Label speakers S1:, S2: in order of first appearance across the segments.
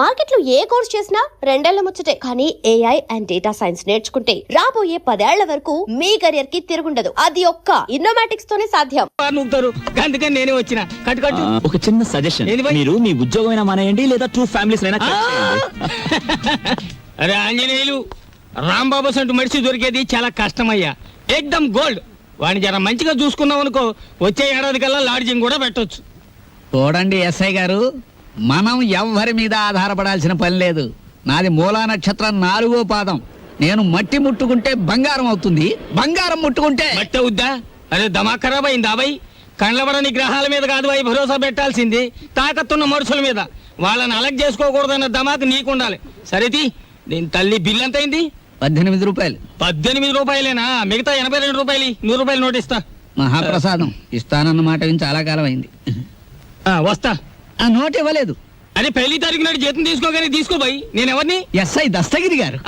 S1: Market లో ఏ course చేసినా 2 ఏళ్ల ముచ్చటే. కానీ ఏఐ అండ్ డేటా సైన్స్ నేర్చుకుంటే రాబోయే 10 ఏళ్ల వరకు మీ కెరియర్ కి తిరుగుండదు. అది ఒక్క ఇన్నోమాటిక్స్ తోనే సాధ్యం.
S2: అందుకని నేనే వచ్చిన కట్టు.
S3: ఒక చిన్న సజెషన్, మీరు మీ ఉద్యోగమైనా మానేయండి లేదా 2 ఫ్యామిలీస్ అయినా.
S2: అరే ఆంజనేయులు, రాంబాబు సంటూ మనిషి దొరికేది చాలా కష్టమయ్యా. ఏకదమ్ గోల్డ్. వాడిని జర మంచిగా చూసుకున్నాం అనుకో, వచ్చే ఏడాది కల్లా లాడ్జింగ్ కూడా పెట్టొచ్చు.
S4: చూడండి ఎస్ఐ గారు, మనం ఎవ్వరి మీద ఆధారపడాల్సిన పని లేదు. నాది మూలా నక్షత్రం 4వ పాదం. నేను మట్టి ముట్టుకుంటే బంగారం అవుతుంది, బంగారం ముట్టుకుంటే
S2: మట్టి అవుద్దా? అరే దమా ఖరాబ్ అయిందా అబ్బాయి? కండ్లబడని గ్రహాల మీద కాదు అవి భరోసా పెట్టాల్సింది, తాకత్తున్న మనుషుల మీద. వాళ్ళని అలగ్ చేసుకోకూడదన్న దమాకు నీకుండాలి. సరేది, దీని తల్లి బిల్ ఎంత అయింది?
S4: 18 రూపాయలు.
S2: 18 రూపాయలేనా? మిగతా 82 రూపాయలు. 100 రూపాయలు నోట్ ఇస్తా.
S4: మహాప్రసాదం ఇస్తానన్న మాట విని చాలా కాలం అయింది.
S2: వస్తా.
S4: ఆ నోట్ ఇవ్వలేదు.
S2: అరే పెళ్లి తారీఖు నాడు జీతం తీసుకోగానే తీసుకోబాయి. నేను ఎవరిని?
S4: ఎస్ఐ దస్తగిరి గారు.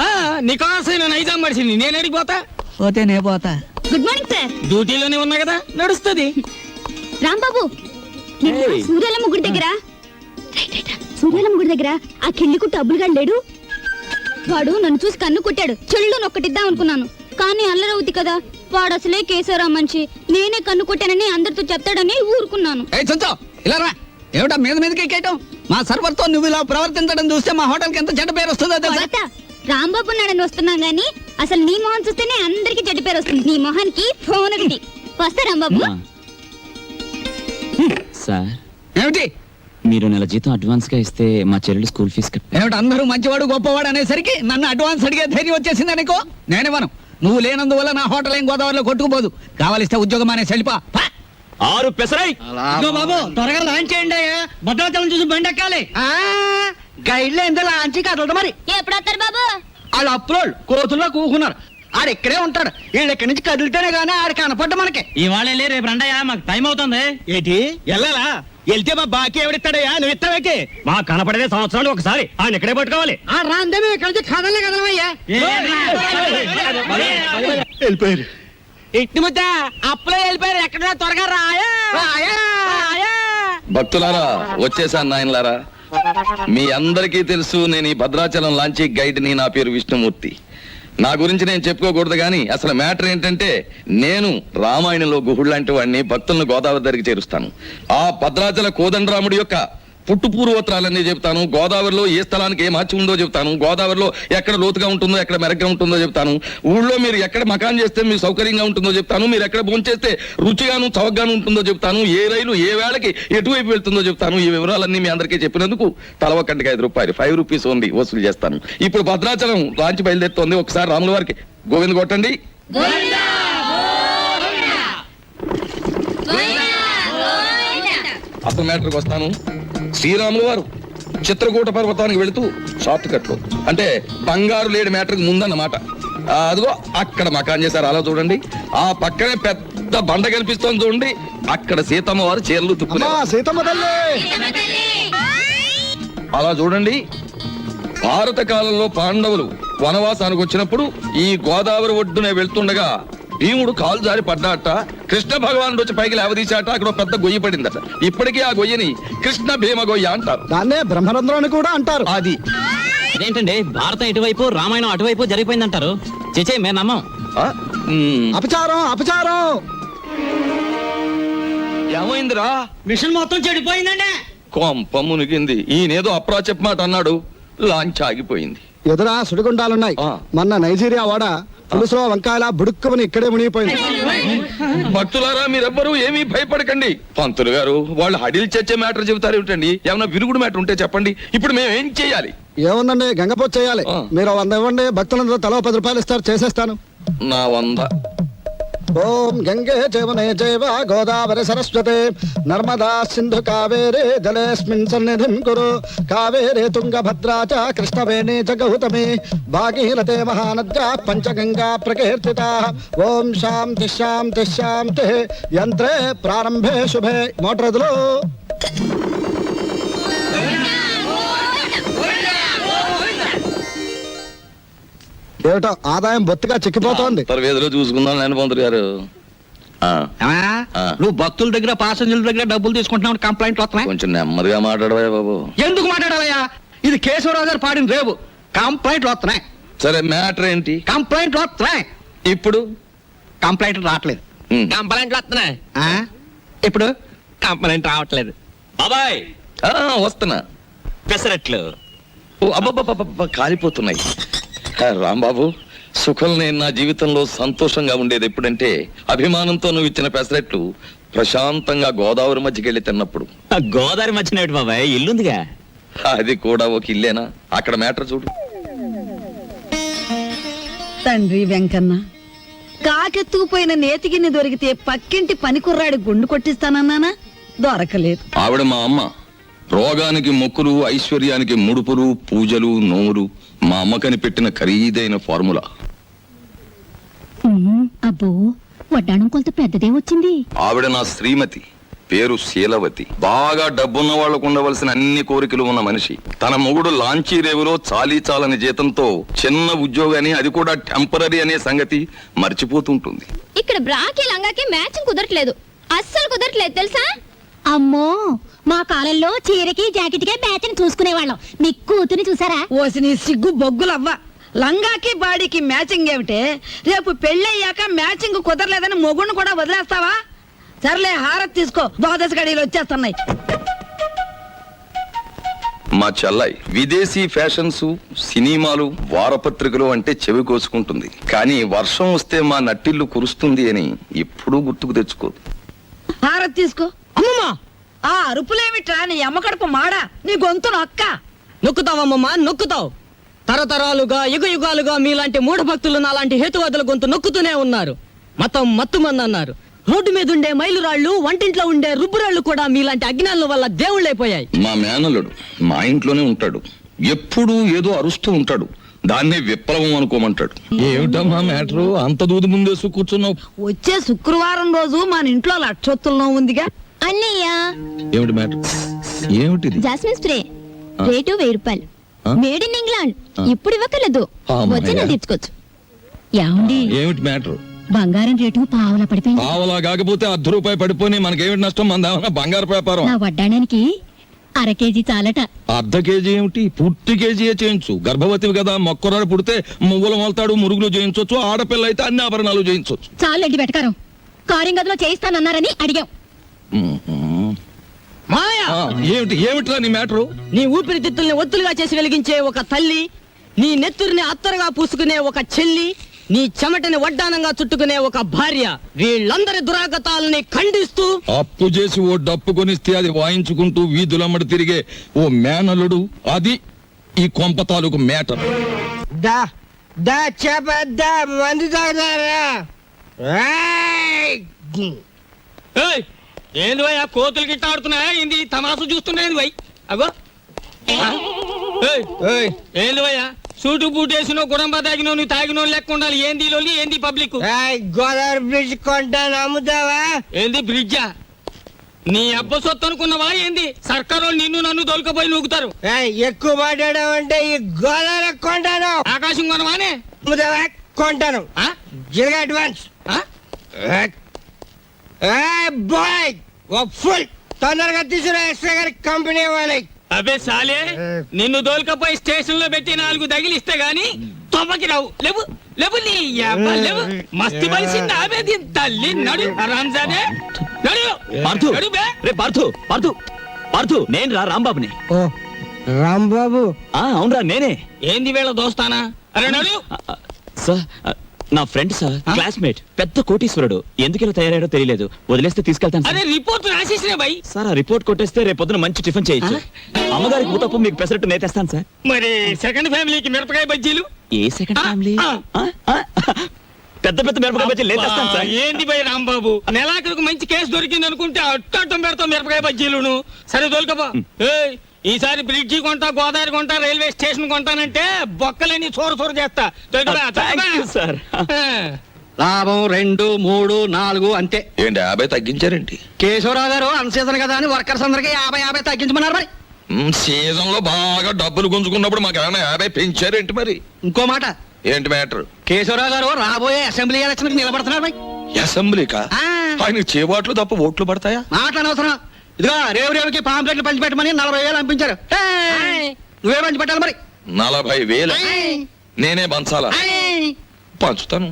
S2: నికాసైన నైజాం మనిషిని. నేను అడిగిపోతా.
S4: పోతే నే పోతా.
S5: Good morning sir.
S2: డ్యూటీలోనే ఉన్నా కదా, నడుస్తుంది.
S5: రాంబాబు, సూర్యాలమ్మ గుడి దగ్గర ఆ కిళ్ళి కుట్టు అబ్బులుగాడు లేడు. వాడు నన్ను చూసి కన్ను కుట్టాడు. చెల్లు నొక్కటిద్దాం అనుకున్నాను, కానీ అల్లరవుద్ది కదా. వాడు అసలే కేశవరా మనిషి. నేనే కన్ను కొట్టానని అందరితో చెప్తాడని ఊరుకున్నాను.
S4: ఏమిటా మీద మీదకి ఎక్కేయటం? మా సర్వర్ తో నువ్వు ఇలా ప్రవర్తించడం చూస్తే మా హోటల్ కి ఎంత చెడ్డ పేరు వస్తుందో తెలుసా?
S5: రాంబాబు నాడని వస్తున్నాం గానీ అసలు నీ మొహం చూస్తేనే అందరికి చెడ్డ పేరు వస్తుంది. నీ మొహానికి ఫోన్ ఒకటి. వస్తా రాంబాబు.
S3: సార్,
S4: ఏమిటి?
S3: మీరు నెల జీతం అడ్వాన్స్ గా ఇస్తే మా చెల్లెలు స్కూల్ ఫీజు
S4: ఏమిటి? అందరూ మంచివాడు గొప్పవాడు అనేసరికి నన్ను అడ్వాన్స్ అడిగే ధైర్యం వచ్చేసింది అనుకో. నేనేమను, నువ్వు లేనందువల్ల నా హోటల్ ఏం గోదావరిలో కొట్టుకుపోదు. కావాలిస్తే ఉద్యోగం అనే సెలిపా
S3: 6 పెసరై.
S2: బాబు త్వరగా లాంచ్ చేయండి. భద్రాచలం చూసి బండి ఎక్కాలి.
S4: గైడ్లో ఎంత లాంచి కదలదు. మరి
S5: ఎప్పుడు వస్తారు బాబు?
S4: వాళ్ళు అప్రోల్ కోతుల్లో కూకున్నారు. ఆడు ఇక్కడే ఉంటాడు. వీళ్ళు ఇక్కడి నుంచి కదిలితేనే గానీ ఆడు కనపడ్డ మనకి.
S2: ఇవాళ రేపు రండయ్యా, మాకు టైం అవుతుంది. ఏంటి వెళ్ళాలా? వెళ్తే మా బాకీ ఎవడిస్తాడయ్యా? నువ్వు ఇస్తావేకి? మా కనపడేదే సంవత్సరాలు ఒకసారి. ఆయన ఇక్కడే పట్టుకోవాలి.
S4: రాందే మేము ఇక్కడ నుంచి కదలే కదలమయ్యా.
S3: వెళ్ళిపోయారు.
S2: ఇట్టి ముద్ద అప్పులో వెళ్ళిపోయారు. ఎక్కడ త్వరగా రాయా.
S6: భక్తులారా, వచ్చేసాను నాయనలారా. మీ అందరికీ తెలుసు, నేను ఈ భద్రాచలం లాంచీ గైడ్ని. నా పేరు విష్ణుమూర్తి. నా గురించి నేను చెప్పుకోకూడదు కానీ అసలు మ్యాటర్ ఏంటంటే, నేను రామాయణంలో గుహుడు లాంటి వాడిని. భక్తులను గోదావరి దగ్గరికి చేరుస్తాను. ఆ భద్రాచల కోదండరాముడి యొక్క పుట్టు పూర్వోత్తరాలన్నీ చెప్తాను. గోదావరిలో ఏ స్థలానికి ఏ మార్చి ఉందో చెప్తాను. గోదావరిలో ఎక్కడ లోతుగా ఉంటుందో, ఎక్కడ మెరగ్గా ఉంటుందో చెప్తాను. ఊళ్ళో మీరు ఎక్కడ మకాన్ చేస్తే మీకు సౌకర్యంగా ఉంటుందో చెప్తాను. మీరు ఎక్కడ భోంచేస్తే రుచిగాను చవకగాను ఉంటుందో చెప్తాను. ఏ రైలు ఏ వేళకి ఎటువైపు వెళ్తుందో చెప్తాను. ఈ వివరాలన్నీ మీ అందరికీ చెప్పినందుకు తల ఒక్కటికి 5 రూపాయలు, 5 రూపీస్ ఓన్లీ వసూలు చేస్తాను. ఇప్పుడు భద్రాచలం లాంచి బయలుదేరుతోంది. ఒకసారి రాముల వారికి గోవింద కొట్టండి. అసలు మ్యాటర్కి వస్తాను. శ్రీరాములు వారు చిత్రకూట పర్వతానికి వెళుతూ షార్ట్ కట్ లో, అంటే బంగారు లేడి మ్యాటర్కి ముందన్నమాట. అదిగో అక్కడ మకాన్ చేశారు. అలా చూడండి. ఆ పక్కనే పెద్ద బండ కనిపిస్తోంది చూడండి. అక్కడ సీతమ్మ వారు చీరలు తుక్కున్నారు. అలా చూడండి. భారత కాలంలో పాండవులు వనవాసానికి వచ్చినప్పుడు ఈ గోదావరి ఒడ్డునే వెళ్తుండగా భీముడు కాలు జారి పడ్డాట. కృష్ణ భగవానుడు వచ్చి పైకి లేవదీశాట. అక్కడ పెద్ద గొయ్యి పడిందట. ఇప్పటికీ ఆ గొయ్యని కృష్ణ భీమ గొయ్య అంటారు.
S4: దాన్నే బ్రహ్మరంధ్రం అని కూడా అంటారు.
S6: అది
S3: అదేంటండి, భారతం ఇటువైపు రామాయణం అటువైపు జరిగిపోయిందంటారు. చేచే మేము నమ్మం.
S4: అపచారం.
S6: ఏమైందిరా?
S2: మిషన్ మొత్తం చెడిపోయిందండి.
S6: కొంప మునిగింది. ఈయనేదో అప్రాచప్ మాట అన్నాడు. లాంచ్ ఆగిపోయింది.
S7: ఎదురా సుడిగుండాలున్నాయి. మొన్న నైజీరియా వాడ పులుసులో వంకాయల బుడుక్కుమని ఇక్కడే మునిగిపోయింది.
S6: భక్తులారా, మీరెవ్వరూ ఏమీ భయపడకండి. పంతులు గారు వాళ్ళు హడిల్ చచ్చే మ్యాటర్ చెబుతారు ఏమిటండి? ఏమన్నా విరుగుడు మ్యాటర్ ఉంటే చెప్పండి. ఇప్పుడు మేము ఏం చేయాలి?
S7: ఏముందండి, గంగపోతు చేయాలి. మీరు 100 ఇవ్వండి. భక్తులందరూ తలో 10 రూపాయలు ఇస్తారు, చేసేస్తాను.
S6: నా 100.
S7: ఓం గంగే జవనే జైవ గోదావరి సరస్వతే నర్మదా సింధు కావేరే జలేస్మిన్ సన్నిధిం కురు కావేరే తుంగభద్రా చ కృష్ణవేణి చ గౌతమి భాగీరథే మహానద్యా పంచగంగా ప్రకీర్తితా. ఓం శాంతి శాంతి శాంతి. యంత్రే ప్రారంభే శుభే. మోటార్ ఎదులు. ఏమిటో ఆదాయం బొత్తిగా చిక్కిపోతోంది.
S6: వేదిలో చూసుకుందాం నేను పంతులు గారు.
S4: నువ్వు భక్తుల దగ్గర పాసెంజర్ల దగ్గర డబ్బులు తీసుకుంటున్నావు, కంప్లైంట్లు వస్తున్నాయి.
S6: కొంచెం నెమ్మదిగా మాట్లాడవా బాబు.
S4: ఎందుకు మాట్లాడాలయ్యా?
S8: ఇది కేశవరావు గారు పాడిన రేవు. కంప్లైంట్లు వస్తున్నాయి,
S6: సరే మ్యాటర్ ఏంటి
S8: కంప్లైంట్లు వస్తున్నాయి.
S6: ఇప్పుడు?
S8: కంప్లైంట్లు రావట్లేదు.
S3: కంప్లైంట్లు వస్తున్నాయి,
S8: ఆ? ఇప్పుడు
S3: కంప్లైంట్ రావట్లేదు. బాబాయ్
S6: ఆ, వస్తున్నా.
S3: పెసరట్లు.
S6: ఓ, అబ్బబ్బబ్బబ్బ, కాలిపోతున్నాయి. రాంబాబు, సుఖం నేను నా జీవితంలో సంతోషంగా ఉండేది ఎప్పుడంటే అభిమానంతో నువ్వు ఇచ్చిన పెసరెట్లు ప్రశాంతంగా గోదావరి మధ్యకి వెళ్ళి తిన్నప్పుడు.
S3: ఆ గోదావరి మధ్యన బాబాయ్ ఇల్లుందిగా.
S6: అది కూడా ఒక ఇల్లేనా? అక్కడ మ్యాటర్ చూడు.
S9: తండ్రి వెంకన్న, కాకెత్తుకుపోయిన నేతిగిన్ని దొరికితే పక్కింటి పనికుర్రాడి గుండు కొట్టిస్తానన్నానా, దొరకలేదు.
S6: ఆవిడ మా అమ్మ. రోగానికి మొక్కులు, ఐశ్వర్యానికి ముడుపులు, పూజలు, నోములు మా అమ్మకని పెట్టిన ఖరీదైన ఫార్ములా.
S5: అబ్బో, వడ్డాణం కొంత పెద్దదే వచ్చింది.
S6: ఆవిడ నా శ్రీమతి, పేరు శీలవతి. బాగా డబ్బున్న వాళ్లకు ఉండవలసిన అన్ని కోరికలు ఉన్న మనిషి. తన మొగుడు లాంచీ రేవులో చాలీ చాలని జీతంతో చిన్న ఉద్యోగాన్ని, అది కూడా టెంపరరీ అనే సంగతి మర్చిపోతుంటుంది.
S5: ఇక్కడ బ్రాకి లంగాకి మ్యాచింగ్ కుదరట్లేదు, అస్సలు కుదరట్లేదు తెలుసా. అమ్మో, మా కాలంలో చీరకి జాకెట్కే మ్యాచింగ్ చూసుకునేవాళ్ళం. మీ కూతుని చూసారా?
S9: ఓసి నీ సిగ్గు బొగ్గులవ్వ, లంగాకి బాడీకి మ్యాచింగ్ ఏమిటే? రేపు పెళ్ళయ్యాక మ్యాచింగ్ కుదరలేదని మొగుణ్ణి కూడా వదిలేస్తావా? సర్లే, హారత్ తీసుకో, ద్వాదశ గడియలు వచ్చేస్తున్నాయి.
S6: మా చెల్లాయి విదేశీ ఫ్యాషన్స్, సినిమాలు, వారపత్రికలు అంటే చెవి కోసుకుంటుంది. కానీ వర్షం వస్తే మా నట్టిల్లు కురుస్తుంది అని ఎప్పుడూ గుర్తుకు తెచ్చుకోదు.
S9: హారత్ తీసుకో.
S8: అమ్మమ్మా,
S9: ఆ అరుపులేమిట్రా, నీ అమ్మ కడుపు మాడా, నీ గొంతు నొక్క.
S8: నొక్కుతావమ్మమ్మా, నొక్కుతావు. తరతరాలుగా యుగ యుగాలుగా మీలాంటి మూఢ భక్తులు నాలాంటి హేతువాదుల గొంతు నొక్కుతూనే ఉన్నారు. మతం మత్తుమంది అన్నారు. రోడ్డు మీద ఉండే మైలురాళ్లు, వంటింట్లో ఉండే రుబ్బురాళ్లు కూడా మీలాంటి అజ్ఞానుల వల్ల దేవుళ్ళైపోయాయి.
S6: మా మేనల్లుడు మా ఇంట్లోనే ఉంటాడు. ఎప్పుడూ ఏదో అరుస్తూ ఉంటాడు. దాన్నే విప్లవం అనుకోమంటాడు. ఏమిటమ్మా మ్యాటరు? అంత దూది ముందేసు కూర్చున్నావు.
S9: వచ్చే శుక్రవారం రోజు మన ఇంట్లో లక్షొత్తుల్లో ఉందిగా.
S5: అన్నయ్య,
S6: ఏమిటి మ్యాటర్? ఏమిటిది?
S5: జాస్మిన్ స్ప్రే రేటు 1000 రూపాయలు, మేడ్ ఇన్ ఇంగ్లాండ్. ఇప్పుడు ఇవ్వకలేదు,
S6: అమ్మయ్య.
S5: వచ్చిన తీర్చుకోవచ్చు. యాండి,
S6: ఏమిటి మ్యాటర్?
S5: బంగారం రేటు పావలా పడిపోయింది.
S6: పావలా కాకపోతే ₹10 పడిపోయి మనకేమిటి నష్టం? మన బంగారు వ్యాపారం.
S5: నా వడ్డాణానికి 1/2 కేజీ చాలట.
S6: అర్ధ కేజీ ఏమిటి? పూర్తి కేజీయే చేయించు. గర్భవతివి కదా, మొక్కరాడు పుడితే మువ్వలు మొలతాడు, మురుగులు చేయించవచ్చు. ఆడపిల్ల అయితే అన్ని ఆభరణాలు చేయించవచ్చు.
S5: చాలండి వెటకారం. కారింగదిలో చేయిస్తానన్నారని అడిగాం.
S8: మాయా,
S6: ఏమిటి ఏమిట్రా నీ మ్యాటరు?
S8: నీ ఊపిరితిత్తుల్ని ఒత్తులుగా చేసి వెలిగించే ఒక తల్లి, నీ నెత్తురిని అత్తరుగా పూసుకునే ఒక చెల్లి, నీ చెమటని వడ్డానంగా చుట్టుకునే ఒక భార్య, వీళ్ళందరి దురాగతాలని ఖండిస్తూ
S6: అప్పు చేసి ఓ డప్పు కొనిస్తే అది వాయించుకుంటూ వీధులమ్మడి తిరిగే ఓ మేనలుడు, అది ఈ కొంప తాలూకు మ్యాటర్.
S8: మందు తాగుతారా?
S2: ఏంది భయ్, ఆ కోతులు గిట్ట ఆడుతున్నాయా ఏంది? తమాసు చూస్తున్నాయి భయ్. అగో ఏంది భయ్యా, సూటు బూట్ వేసినో, గుడంబా తాగినో, నువ్వు తాగినో లెక్క ఉండాలి. ఏంది లోని, ఏంది పబ్లిక్?
S8: గోదావరి బ్రిడ్జ్ కొంటాను, అమ్ముతావా?
S2: ఏంది బ్రిడ్జా? నీ అబ్బ సొత్తు అనుకున్నావా ఏంది? సర్కారు నిన్ను నన్ను దొలకపోయి నూగుతారు.
S8: ఎక్కువ మాట్లాడావంటే ఈ గోదావరి కొంటాను.
S2: ఆకాశం కొనవానే?
S8: అమ్ముతావా? కొంటాను. జిల్గా అడ్వాన్స్. బాయ్, ఫుల్ తొందరగా తీసుకురా, ఎస్ఐ గారి కంపెనీ వాళ్ళకి.
S2: అబే సాలే, నిన్ను దోల్కపోయి స్టేషన్ లో పెట్టి 4 తగిలిస్తే గాని తొమ్మకి రావు. లేవు లేవు, నీ యబ్బ లేవు. మస్తి బలిసింది ఆమె దీని తల్లి. నడు రంజానే, నడు
S3: పార్థు,
S2: నడు బే.
S3: రే పార్థు, పార్థు, పార్థు, నేను రా రాంబాబుని.
S8: ఓ రాంబాబు,
S3: అవునరా నేనే.
S2: ఏంది వేళ దోస్తానా? అరే నడు.
S3: సార్, నా ఫ్రెండ్ సార్, క్లాస్మేట్, పెద్ద కోటీశ్వరుడు. ఎందుకు ఇలా తయారయ్యాడో తెలియలేదు. వదిలేస్తే తీసుకెళ్తాను సార్.
S2: అదే రిపోర్ట్ రాసేసిన భయ్.
S3: సార్, ఆ రిపోర్ట్ కొట్టేస్తే రేపు పొద్దున మంచి టిఫిన్ చేయొచ్చు. అమ్మగారికి ఊతప్పు, మీకు పెసరట్టు నేతేస్తాను సార్.
S2: మరి సెకండ్ ఫ్యామిలీకి మిరపకాయ బజ్జీలు?
S3: ఏ సెకండ్ ఫ్యామిలీ? పెద్ద పెద్ద మిరపకాయ బజ్జీలు నేతేస్తాను సార్.
S2: ఏంది భయ్ రాంబాబు, నెలాఖరుకు మంచి కేసు దొరికింది అనుకుంటే అట్టం పెడతాం మిరపకాయ బజ్జీలును. సరే దొరకపో. ఈసారి బ్రిడ్జి కొంటా, గోదావరి కొంటా, రైల్వే స్టేషన్ కొంటానంటే బొక్కలేని చోరు చేస్తా.
S3: సార్,
S8: లాభం 2, 3, 4 అంతే.
S6: ఏంటి 50 తగ్గించారేంటి?
S8: కేశవరావు గారు అన్సీజన్ కదా అని వర్కర్స్ అందరికి 50 తగ్గించమన్నారు. మరి
S6: సీజన్ లో బాగా డబ్బులు గుంజుకున్నప్పుడు మాకు ఏమైనా 50 పెంచారేంటి? మరి
S8: ఇంకో మాట,
S6: ఏంటి మ్యాటర్?
S8: కేశవరావు గారు రాబోయే అసెంబ్లీ ఎలక్షన్ నిలబడుతున్నారు. మరి
S6: అసెంబ్లీకా? ఆయన చేబాట్లు తప్ప ఓట్లు పడతాయా?
S8: మాట అనవసరం. ఇదిగో రేవు రేవుకి పాంప్లెట్లు పంచిపెట్టమని 40,000 పంపించారు. నువ్వే పంచి పెట్టాలి మరి
S6: 40,000 నేనే పంచాలా? పంచుతాను.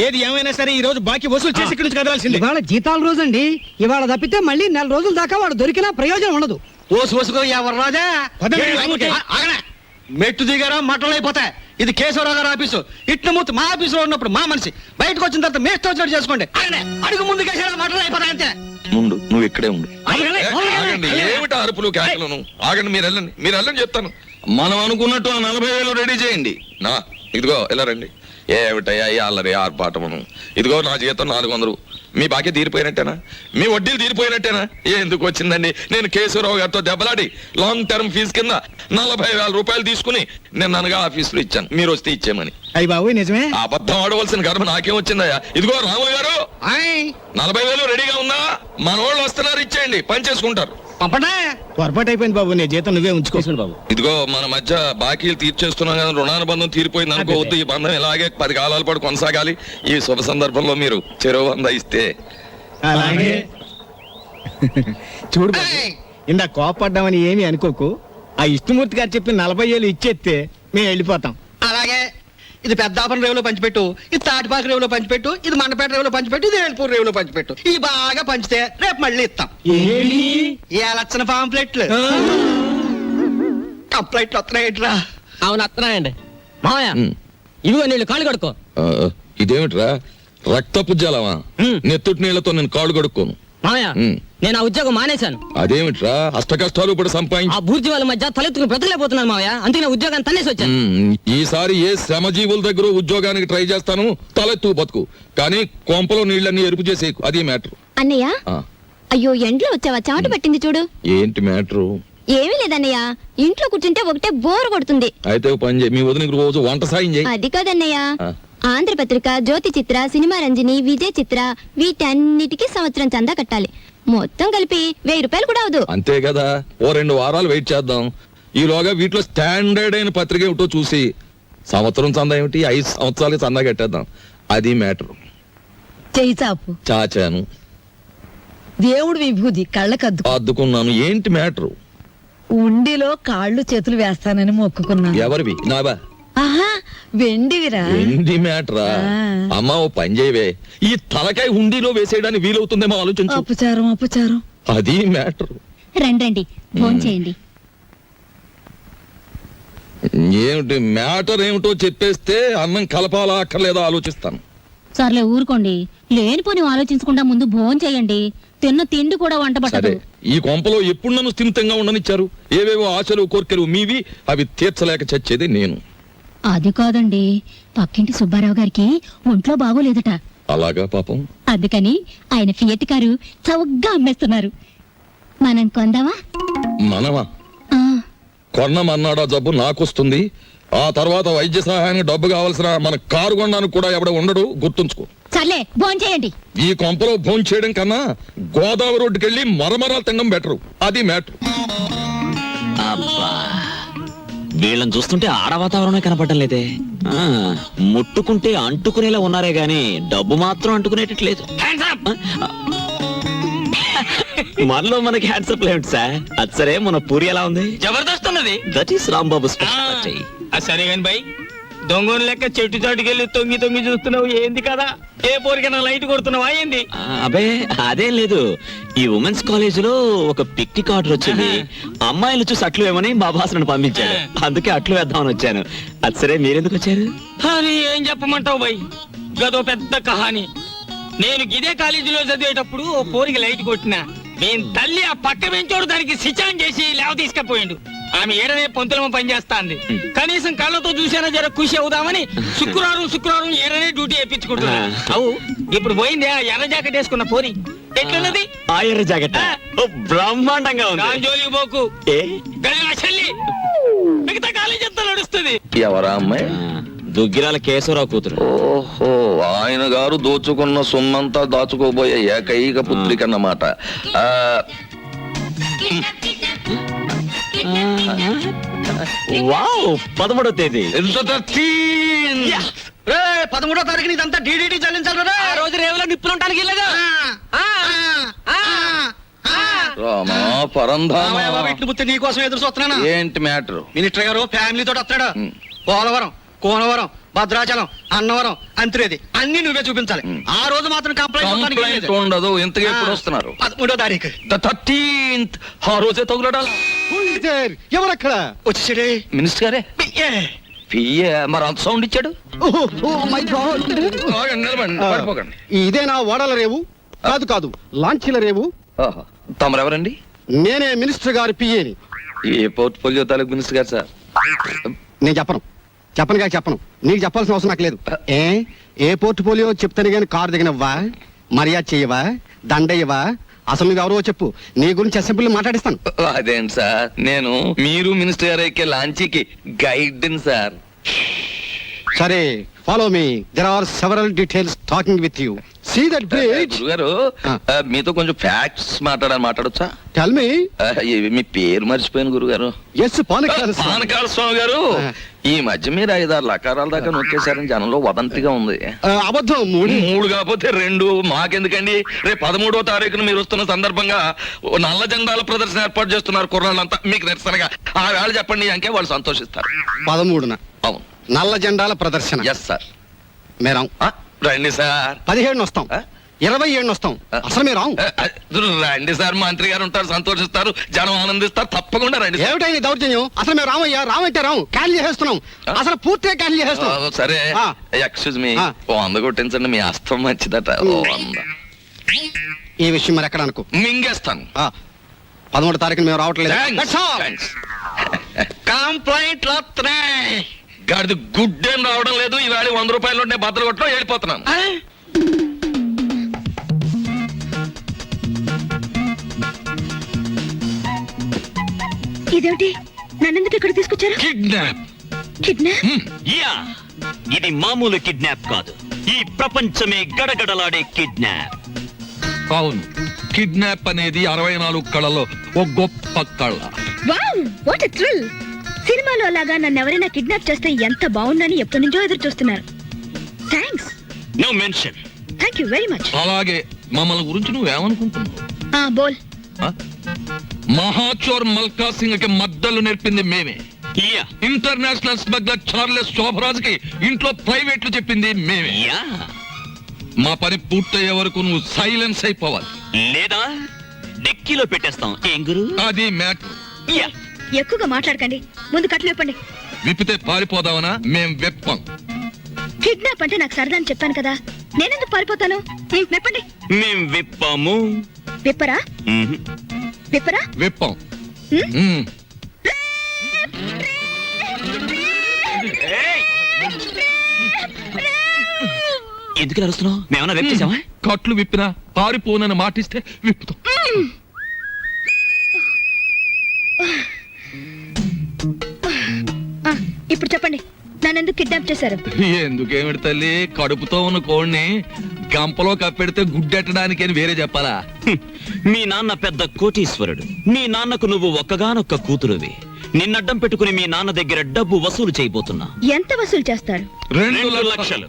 S2: ఏది ఏమైనా సరే ఈ రోజు బాకీ వసూలు చేసి ఇక్కడి నుంచి కదలాల్సింది.
S8: ఇవాళ జీతాల రోజు అండి. ఇవాళ తప్పితే మళ్ళీ 4 రోజుల దాకా వాడు దొరికినా ప్రయోజనం ఉండదు. ఓసుకో ఎవరు రాజా మెట్టు దిగారా మట్టలు అయిపోతాయి. ఇది కేశవరావు గారి ఆఫీసు. ఇట్ల మూర్తి మా ఆఫీసులో ఉన్నప్పుడు మా మనిషి, బయటకు వచ్చిన తర్వాత మేస్తో వచ్చినట్టు చేసుకోండి. అడుగు ముందు కేశవరావు మట్టలు అయిపోతాయి అంతే.
S6: ముందు నువ్వు ఇక్కడే ఉండు. ఆగండి, ఏమిటి అరుపులు కేకలను? ఆగండి, మీరు వెళ్ళండి చెప్తాను. మనం అనుకున్నట్టు ఆ 40,000 రెడీ చేయండి. ఇదిగో ఇలా రండి. ఏమిటయ్యా ఈ అల్లరి ఆర్పాటమును? ఇదిగో నా జీతం 400. మీ బాకీ తీరిపోయినట్టేనా? మీ వడ్డీలు తీరిపోయినట్టేనా? ఎందుకు వచ్చిందండి? నేను కేశవరావు గారితో దెబ్బలాడి లాంగ్ టర్మ్ ఫీజు కింద 40,000 రూపాయలు తీసుకుని నేను అనగా ఆఫీసులో ఇచ్చాను. మీరు వస్తే ఇచ్చేమని.
S2: అయ్యి బాబు నిజమే.
S6: అబద్ధం ఆడవలసిన గర్భ నాకేం వచ్చిందయ్యా? ఇదిగో రాములు గారు, 40,000 రెడీగా ఉందా? మన వాళ్ళు వస్తున్నారు, ఇచ్చేయండి, పని చేసుకుంటారు.
S2: పొరపాటు అయిపోయింది బాబు, నీ జీతం నువ్వే ఉంచుకోవచ్చు బాబు.
S6: ఇదిగో మన మధ్య బాకీలు తీర్చేస్తున్నాం కదా, రుణానుబంధం తీరిపోయింది అనుకోవద్దు. ఈ బంధం ఇలాగే 10 కాలాల పాటు కొనసాగాలి. ఈ శుభ సందర్భంలో మీరు చెరువు 100 ఇస్తే.
S2: అలాగే చూడు బాబు, ఇందా కోపడ్డామని ఏమీ అనుకోకు. ఆ ఇష్టమూర్తి గారు చెప్పి 40,000 ఇచ్చేస్తే మేము వెళ్ళిపోతాం.
S8: అలాగే ఇది పెద్దాపురం రేవులో పంచిపెట్టు, ఇది తాటిపాక రేవులో పంచిపెట్టు, ఇది మండపేట రేవులో పంచిపెట్టు, ఇది ఏడుపూర్ రేవులో పంచిపెట్టు. ఇది బాగా పంచితే రేపు మళ్ళీ ఇస్తాం. ఏ లక్షణ పాంప్లెట్లు కంప్లైంట్లు వస్తున్నాయిట్రా. అవును వస్తున్నాయండి మామయ్య. ఇవిగో నీళ్ళు కాళ్ళు కడుక్కో.
S6: ఇదేమిట్రా రక్తపు జలమా? నెత్తుటి నీళ్లతో నేను కాళ్ళు కడుక్కోను
S8: మామయ్య. నేను ఆ ఉద్యోగం మానేశాను.
S6: అదేమిట్రా అష్ట కష్టాలు ఇప్పుడు సంపాదించి
S8: ఆ బూర్జీ వాళ్ళ మధ్య తలెత్తుకుని బ్రతకలేకపోతున్నాను మామయ్య. అందుకే నా ఉద్యోగాన్ని తన్నేసి వచ్చాను.
S6: ఈసారి ఏ శ్రమజీవుల దగ్గర ఉద్యోగానికి ట్రై చేస్తాను. తలెత్తు బతుకు, కానీ కొంపలో నీళ్ళన్నీ ఎరుపు చేసేకు. అది మ్యాటర్.
S5: అన్నయ్య అయ్యో ఎండ్లో వచ్చావా? చెమట పట్టింది చూడు.
S6: ఏంటి మ్యాటరు?
S5: ఏమీ లేదన్నయ్య, ఇంట్లో కూర్చుంటే ఒకటే బోర్ కొడుతుంది.
S6: అయితే ఒక పని చేయి, మీ వదినకి రోజు వంట సాయం చేయి.
S5: అది కాదన్నయ్య, ఆంధ్రపత్రిక, జ్యోతి చిత్ర, సినిమా రంజని, విజయ్ చిత్ర వీటన్నిటికీ సంవత్సరం చందా కట్టాలి. మొత్తం కలిపి 1000 రూపాయలు కూడా అవదు.
S6: అంతే కదా, ఓ 2 వారాలు వెయిట్ చేద్దాం. ఈలోగా వీటిలో స్టాండర్డ్ అయిన పత్రిక ఏమిటో చూసి సంవత్సరం చందా ఏమిటి 5 సంవత్సరాలకి చందా కట్టేద్దాం. అది మ్యాటర్.
S9: చెయ్యి చాపు.
S6: చాచాను,
S9: దేవుడు విభూది కళ్ళకద్దు
S6: అద్దుకున్నాను. ఏంటి మ్యాటరు?
S9: ఉండిలో కాళ్ళు చేతులు వేస్తానని మొక్కుకున్నాను.
S6: ఎవరివి? నావా?
S9: ఆహా, వెండివిరా.
S6: ఏంటి మ్యాటరా? అమ్మా ఓ పని చేయవే, ఈ తలకాయ హుండీలో వేసేయడానికి వీలవుతుందేమో ఆలోచించు.
S9: అపచారం.
S6: అది మ్యాటర్.
S5: రండి ఫోన్ చేయండి.
S6: ఏమిటి మ్యాటర్ ఏమిటో చెప్పేస్తే అన్నం కలపాలా అక్కర్లేదా ఆలోచిస్తాను.
S5: సర్లే ఊరుకోండి, లేనిపోని ఆలోచించకుండా ముందు భోజనం చేయండి. తిన్న తిండి కూడా వంట
S6: సరే,
S5: పట్టదు.
S6: ఈ కొంపలో ఎప్పుడు నన్ను స్థిమితంగా ఉండనిచ్చారు? ఏవేవో ఆశలు కోర్కెలు మీవి, అవి తీర్చలేక చచ్చేది నేను.
S5: అది కాదండి, పక్కింటి సుబ్బారావు గారికి ఒంట్లో బాగోలేదట.
S6: అలాగా పాపం.
S5: అందుకని ఆయన ఫియట్ కారు చౌకగా అమ్మేస్తున్నారు. మనం కొందామా?
S6: మనమా?
S5: ఆ,
S6: కొన్నమన్నాడా జబ్బు నాకొస్తుంది. ఆ తర్వాత వైద్య సహాయానికి డబ్బు కావాల్సిన మన కారు కొనడానికి కూడా ఎవడ ఉండడు, గుర్తుంచుకో.
S5: సర్లే భోజనం చేయండి.
S6: ఈ కొంపలో భోజనం చేయడం కన్నా గోదావరి రోడ్డుకి వెళ్ళి మరమరాలు తినడం బెటరు. అది మ్యాటర్.
S3: అబ్బా, వీళ్ళని చూస్తుంటే ఆడ వాతావరణమే కనపడటం లేదే. ముట్టుకుంటే అంటుకునేలా ఉన్నారే గాని డబ్బు మాత్రం అంటుకునేటట్లేదు. మనలో మనకి హ్యాండ్సప్ లేండి సార్. అది సరే, మన పూరి ఎలా ఉంది?
S2: జబర్దస్త్ ఉన్నది.
S3: That is Rambabu speciality.
S2: సరే కాని బాయ్, దొంగని లెక్క చెట్టు చాటుకెళ్ళి తొంగి చూస్తున్నావు ఏంది కదా? ఏ పోరికైనా లైట్ కొడుతున్నావా ఏంది?
S3: అబే అదేం లేదు, ఈ ఉమెన్స్ కాలేజ్ లో ఒక పిక్నిక్ ఆర్డర్ వచ్చింది. అమ్మాయిలు చూసి అట్లు వేమని మా బాసను పంపించాడు. అందుకే అట్లు వేద్దామని వచ్చాను. అది సరే, మీరెందుకు వచ్చారు?
S2: అని ఏం చెప్పమంటావు బాయ్, గదో పెద్ద కహాని. నేను ఇదే కాలేజీలో చదివేటప్పుడు ఓ పోరికి లైట్ కొట్టినా, నేను తల్లి ఆ పక్క పెంచోడు దానికి సిచాన్ చేసి లేవ తీసుకపోయిండు. ఆమె ఏడనే పొంతులమ పనిచేస్తాంది. కనీసం కళ్ళతో చూసినా జర ఖుషి అవుదామని శుక్రవారం ఏడనే డ్యూటీ వేయించుకుంటున్నా. అవు ఇప్పుడు పోయింది ఆ ఎర్ర జాకెట్ వేసుకున్న పోరి. ఎట్లున్నది
S3: ఆ ఎర్ర జాకెట్? బ్రహ్మాండంగా ఉంది.
S2: జోలికి పోకు,
S3: ఏ
S2: గది నా చెల్లి. మిగతా కాలేజీ ఎంత నడుస్తుంది.
S6: ఎవరా అమ్మాయి?
S3: దుగ్గిరాల కేశవరావు కూతురు.
S6: ఓహో, ఆయన గారు దోచుకున్న సొమ్మంతా దాచుకోబోయే ఏకైక పుత్రిక అన్నమాట.
S3: వావ్, 13వ తేదీ.
S8: 13వ తారీఖున ఇదంతా డీడీటీ చెల్లించాలి. ఆ రోజు రేవులో నిప్పులుంటానికి వెళ్ళగా
S6: రామా పరంధామా
S2: నీ కోసం ఎదురు చూస్తున్నానా
S6: ఏంటి మ్యాటర్?
S2: మినిస్టర్ గారు ఫ్యామిలీతో వస్తాడు పోలవరం, కోనవరం, భద్రాచలం, అన్నవరం, అంతురేది అన్ని నువ్వే చూపించాలి. ఆ రోజు మాత్రం
S6: కంప్లైంట్ ఉండదు. ఇంతకు ఎప్పుడు వస్తున్నారు?
S2: 13వ తారీఖు
S6: 13th. ఆ రోజే తగులడాలి.
S7: ఎవరక్కడ?
S2: వచ్చేసాడే
S6: మినిస్టర్ గారే పియ్యే మరి అంత సౌండ్ ఇచ్చాడు. ఆగండి, నిలబడండి, పడిపోకండి.
S7: ఇదేనా ఓడల రేవు? కాదు కాదు, లాంచీల రేవు.
S6: ఆహా. తమరెవరండి?
S7: నేనే మినిస్టర్ గారి పిఏని.
S6: ఏ పోర్ట్ఫోలియో తాలూకు మినిస్టర్ గారు సార్?
S7: నేను చెప్పను చెప్పను. నీకు చెప్పాల్సిన అవసరం నాకు లేదు. ఏ పోర్ట్ఫోలియో చెప్తాను కానీ కారు దిగనివ్వా, మర్యాద చెయ్యవా, దండయ్యవా? అసలు నువ్వు ఎవరో చెప్పు, నీ గురించి అసెంబ్లీలో మాట్లాడిస్తాను.
S6: అదేంటి సార్, నేను మీరు మినిస్టర్ గారు ఎక్కే లాంచీకి గైడ్ సార్.
S7: సరే, follow me. There are several details talking with you. See that bridge.
S6: గురుగారు మీతో కొంచెం ఫ్యాక్ట్స్ మాట్లాడొచ్చా?
S7: Tell me.
S6: మీ పేరు మర్చిపోయాను గురుగారు.
S7: ఎస్, పానకాల
S6: స్వామి గారు. ఈ మధ్య మీరు 5-6 లకారాల దాకా నొక్కేశారని జనంలో వదంతిగా ఉంది.
S7: అబద్ధం.
S6: 3 కాకపోతే 2 మాకెందుకండి? రేపు 13వ తారీఖున మీరు వస్తున్న సందర్భంగా నల్ల జెండాల ప్రదర్శన ఏర్పాటు చేస్తున్నారు కుర్రాళ్ళంతా. మీకు నిరసనగా ఆ వేళ చెప్పండి అంకే వాళ్ళు సంతోషిస్తారు.
S7: 13న
S6: అవును,
S7: నల్ల జెండాల ప్రదర్శన.
S6: Yes sir.
S7: మేరాం.
S6: రండి సార్.
S7: 17 వస్తాం, 27 వస్తాం. అసలు మీరు
S6: రండి సార్, మంత్రి గారు ఉంటారు, సంతోషిస్తారు, జనం ఆనందిస్తారు. తప్పకుండా రండి.
S7: ఏమిటైంది దౌర్జన్యం? అసలు మేము రామయ్యా, రామంటే రాము, క్యాన్సిల్ చేసేస్తున్నాం. అసలు పూర్తిగా క్యాన్సిల్ చేసేస్తున్నాం.
S6: సరే, ఎక్స్క్యూజ్ మీ, 100 కొట్టించండి, మీ అస్తం మంచిదట. 100
S7: ఈ విషయం మరి ఎక్కడ అనుకో,
S6: మింగేస్తాను.
S7: 13వ తారీఖున మేము రావట్లేదు.
S6: కంప్లైంట్లు వస్తున్నాయి. గాడిది గుడ్డేం రావడం లేదు. ఈవేళ 100 రూపాయలు నేను బద్దలు కొట్టడం వెళ్ళిపోతున్నాను.
S5: ఇదేమిటి, నన్నెందుకు ఇక్కడ తీసుకొచ్చారు?
S6: కిడ్నాప్.
S5: కిడ్నాప్?
S3: యా, ఇది మామూలు కిడ్నాప్ కాదు, ఈ ప్రపంచమే గడగడలాడే కిడ్నాప్.
S6: అవును, కిడ్నాప్ అనేది 64 కళలో ఒక గొప్ప కళ.
S5: Wow, what a thrill! సినిమాలో లాగా నన్ను ఎవరైనా కిడ్నాప్ చేస్తే ఎంత బాగుందని ఎప్పటి నుంచో ఎదురు చూస్తున్నారు. Thanks.
S3: No mention.
S5: Thank you very much.
S6: అలాగే మమ్మల్ని గురించి నువ్వేమనుకుంటున్నావు?
S5: బోల్.
S6: మహాచోర్ మల్కా సింగ్ కి మద్దలు నేర్పింది మేమే.
S3: Yeah,
S6: international smuggler Charles Shobharaj కి ఇంట్లో ప్రైవేట్లు చెప్పింది మేమే.
S3: యా,
S6: మా పని పూర్తయ్యే వరకు నువ్వు సైలెన్స్ అయిపోవాలి,
S3: లేదా డెక్కీలో పెట్టేస్తాం. ఏం గురు?
S6: అది మ్యాటర్.
S3: యా,
S5: ఎక్కువగా మాట్లాడకండి, ముందు కట్లు విప్పండి.
S6: విప్పితే పారిపోదావనా? మేం వెప్పం.
S5: కిడ్నాప్ అంటే నాకు సరదా అని చెప్పాను కదా, నేనెందుకు పారిపోతాను? విప్పండి.
S3: మేం విప్పాము.
S5: విప్పరా? విప్పరా?
S6: వెప్పం.
S3: ఎందుకు అరుస్తున్నావు? మేమన్నా వెప్ చేసామా?
S6: కట్లు విప్పినా పారిపోనని మాటిస్తే విప్పుతాం.
S5: ఇప్పుడు చెప్పండి, నన్నెందుకు కిడ్నాప్ చేశారు?
S6: ఎందుకేమిటి తల్లి, కడుపుతో ఉన్న కోడిని గంపలో కప్పెడితే గుడ్డెట్టడానికి అని వేరే చెప్పాలా?
S3: మీ నాన్న పెద్ద కోటీశ్వరుడు, మీ నాన్నకు నువ్వు ఒక్కగానొక్క కూతురువి. నిన్నడ్డం పెట్టుకుని మీ నాన్న దగ్గర డబ్బు వసూలు చేయబోతున్నా.
S5: ఎంత వసూలు చేస్తారు?
S3: 2 లక్షలు.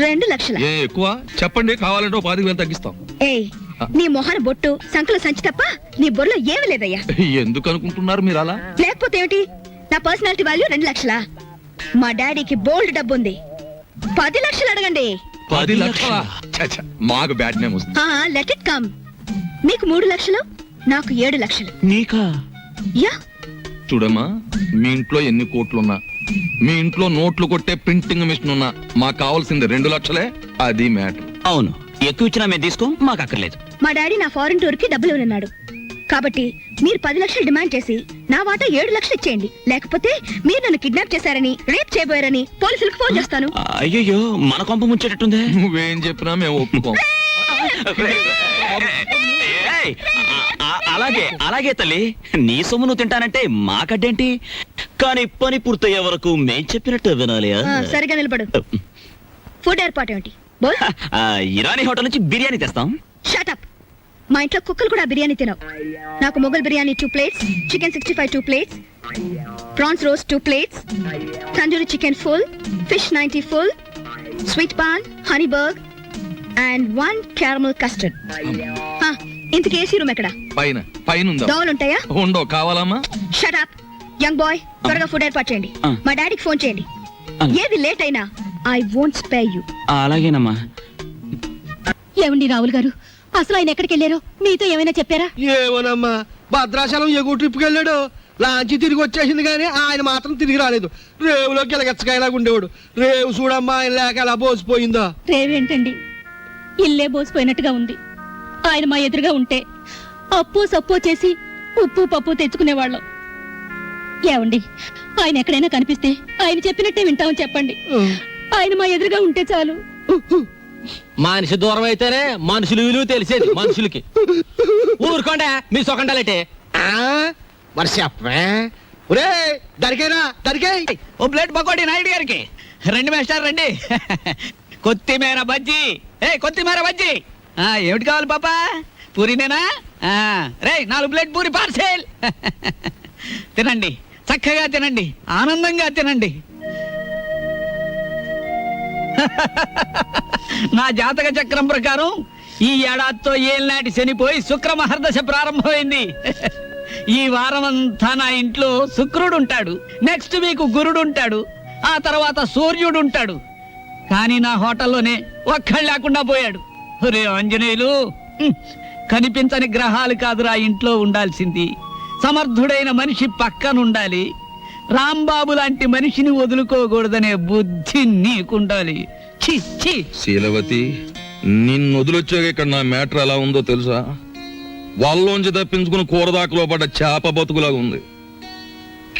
S5: 2 లక్షల?
S6: ఏ ఎక్కువ చెప్పండి, కావాలంటే 10,000 తగ్గిస్తాం.
S5: ఏయ్, నీ మొహన బొట్టు, సంకల సంచి తప్ప నీ బొర్రలో ఏమీ లేదయ్యా.
S6: ఎందుకు అనుకుంటున్నారు మీరు అలా?
S5: లేకపోతే ఏమిటి, నా పర్సనాలిటీ వాల్యూ 2 లక్షలా? మా డాడీకి బోల్డ్ డబ్బు ఉంది, 10 లక్షలు అడగండి.
S6: 10 లక్షలా? మాకు బ్యాడ్ నేమ్ వస్తుంది.
S5: Let it come. మీకు 3 లక్షలు, నాకు 7 లక్షలు.
S3: నీకా?
S5: యా.
S6: చూడమ్మా, మీ ఇంట్లో ఎన్ని కోట్లున్నా, మీ ఇంట్లో నోట్లు కొట్టే ప్రింటింగ్ మిషన్ ఉన్నా, మాకు కావాల్సింది 2 లక్షలే. అది మ్యాటర్.
S3: అవును, ఎక్కువ ఇచ్చినా మేము తీసుకో, మాకు అక్కర్లేదు.
S5: మా డాడీ నా ఫారెన్ టూర్ కి డబ్బులు ఇవ్వనున్నాడు, కాబట్టి మీరు 10 లక్షలు డిమాండ్ చేసి నా వాటా 7 లక్షలు ఇచ్చేయండి. లేకపోతే మీరు నన్ను కిడ్నాప్ చేశారని, రేప్ చేయబోయారని పోలీసులకు ఫోన్ చేస్తాను.
S3: అయ్యో, మన కొంప ముంచేటట్టుందే.
S6: నువ్వేం చెప్పినా మేము ఒప్పుకోం.
S3: ఏయ్, అలాగే అలాగే తల్లి, నీ సొమ్ము నువ్వు తింటానంటే మాకడ్డేంటి? కానీ పని పూర్తయ్యే వరకు మేం చెప్పినట్టు వినాలి.
S5: సరిగా నిలబడు. ఫుడ్ ఏర్పాటు ఏమిటి? బోల్.
S3: ఇరానీ హోటల్ నుంచి బిర్యానీ తెస్తాం.
S5: Shut up. మా ఇంట్లో కుక్కలు కూడా బిర్యానీ తినవు. నాకు Mughal biryani 2 plates, chicken 65 2 plates, prawns roast 2 plates, tandoori chicken full, fish 90 full, sweet paan, honey burg and 1 caramel custard. ఇంతకీ ఏసీ రూమ్ ఎక్కడ?
S6: పైన పైన ఉందా?
S5: దోవలుంటాయా?
S6: ఉండో కావాలమ్మా?
S5: షట్ అప్ యంగ్ బాయ్, త్వరగా ఫుడ్ ఏర్పాటు చేయండి. మా డాడీకి ఫోన్ చేయండి. ఏది లేట్ అయినా ఐ వోంట్ స్పేర్ యు.
S3: అలాగేనమ్మా.
S5: ఏమండి రాహుల్ గారు, అసలు ఆయన ఎక్కడికి వెళ్ళారో మీతో ఏమైనా చెప్పారా?
S7: ఏమోనమ్మా, భద్రాచలం ఎగువ ట్రిప్కి వెళ్ళాడు. లాంచి తిరిగి వచ్చేసింది కానీ ఆయన మాత్రం తిరిగి రాలేదు. రేవులో గిలగచ్చకాయలాగా ఉండేవాడు. రేవు చూడమ్మా, ఆయన లేక ఎలా బోసిపోయిందో.
S5: రేవేంటండి, ఇల్లే బోసిపోయినట్టుగా ఉంది. ఆయన మా ఎదురుగా ఉంటే అప్పు సప్పు చేసి ఉప్పు పప్పు తెచ్చుకునేవాళ్ళం. ఏమండి, ఆయన ఎక్కడైనా కనిపిస్తే ఆయన చెప్పినట్టే వింటామని చెప్పండి. ఆయన మా ఎదురుగా ఉంటే చాలు.
S8: మనిషి దూరం అయితేనే మనుషులు విలువ తెలిసేది మనుషులకి. ఊరుకోండి మీ సొకండాలంటే.
S7: మరి చెప్పే ఒరే, దరికేనా దరికే.
S4: ఓ ప్లేట్ పకోడీ నాయుడు గారికి. రండి మేస్టర్ రండి. కొత్తిమీర బజ్జీ. కొత్తిమీర బజ్జీ. ఏమిటి కావాలి పాపా? పూరినేనా? రే 4 ప్లేట్ పూరి పార్సెల్. తినండి, చక్కగా తినండి, ఆనందంగా తినండి. నా జాతక చక్రం ప్రకారం ఈ ఏడాదితో ఏళ్ళనాటి శనిపోయి శుక్ర మహర్దశ ప్రారంభమైంది. ఈ వారం అంతా నా ఇంట్లో శుక్రుడు ఉంటాడు, నెక్స్ట్ వీక్ గురుడు ఉంటాడు, ఆ తర్వాత సూర్యుడు ఉంటాడు. కానీ నా హోటల్లోనే ఒక్కళ్ళు లేకుండా పోయాడు. రే ఆంజనేయులు, కనిపించని గ్రహాలు కాదురా ఇంట్లో ఉండాల్సింది. సమర్థుడైన మనిషి పక్కనుండాలి. రాంబాబు లాంటి మనిషిని వదులుకోకూడదనే బుద్ధి నీకుండాలి. ఛీ ఛీ.
S6: శీలవతి, నిన్ను వదిలొచ్చాక ఇక్కడ నా మ్యాటర్ ఎలా ఉందో తెలుసా? వాళ్ళలోంచి తప్పించుకుని కూరదాకలో పడ్డ చేప బతుకులాగా ఉంది.